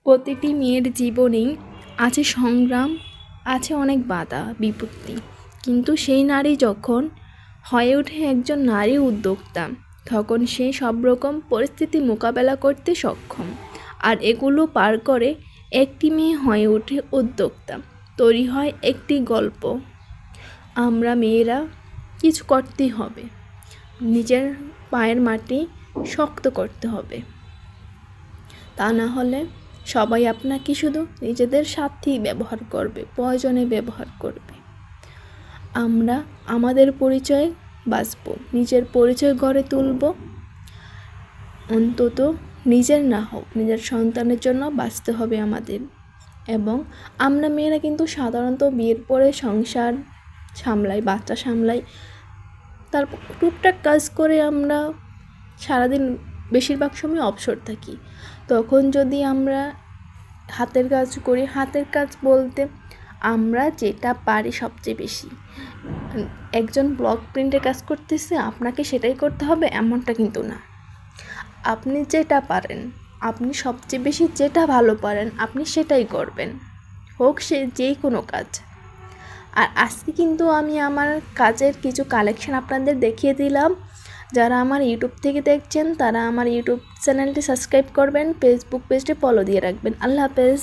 প্রতিটি মেয়ের জীবনেই আছে সংগ্রাম, আছে অনেক বাধা বিপত্তি, কিন্তু সেই নারী যখন হয়ে ওঠে একজন নারী উদ্যোক্তা, তখন সে সব রকম পরিস্থিতি মোকাবেলা করতে সক্ষম। আর এগুলো পার করে একটি মেয়ে হয়ে ওঠে উদ্যোক্তা, তৈরি হয় একটি গল্প। আমরা মেয়েরা কিছু করতেই হবে, নিজের পায়ের মাটি শক্ত করতে হবে, তা না হলে সবাই আপনাকে শুধু নিজেদের স্বার্থেই ব্যবহার করবে, প্রয়োজনে ব্যবহার করবে। আমরা আমাদের পরিচয় বাঁচব, নিজের পরিচয় গড়ে তুলব, অন্তত নিজের না হোক নিজের সন্তানের জন্য বাঁচতে হবে আমাদের। এবং আমরা মেয়েরা কিন্তু সাধারণত বিয়ের পরে সংসার সামলাই, বাচ্চা সামলাই, তারপর টুকটাক কাজ করে আমরা সারাদিন বেশিরভাগ সময় অবসর থাকি। তখন যদি আমরা হাতের কাজ করি, হাতের কাজ বলতে আমরা যেটা পারি সবচেয়ে বেশি, একজন ব্লক প্রিন্টের কাজ করতেছে আপনাকে সেটাই করতে হবে এমনটা কিন্তু না। আপনি যেটা পারেন, আপনি সবচেয়ে বেশি যেটা ভালো পারেন আপনি সেটাই করবেন, হোক সে যেই কোনো কাজ। আর আজকে কিন্তু আমি আমার কাজের কিছু কালেকশন আপনাদের দেখিয়ে দিলাম। যারা আমার ইউটিউব থেকে দেখছেন তারা আমার ইউটিউব চ্যানেলটি সাবস্ক্রাইব করবেন, ফেসবুক পেজটি ফলো দিয়ে রাখবেন। আল্লাহ হাফেজ।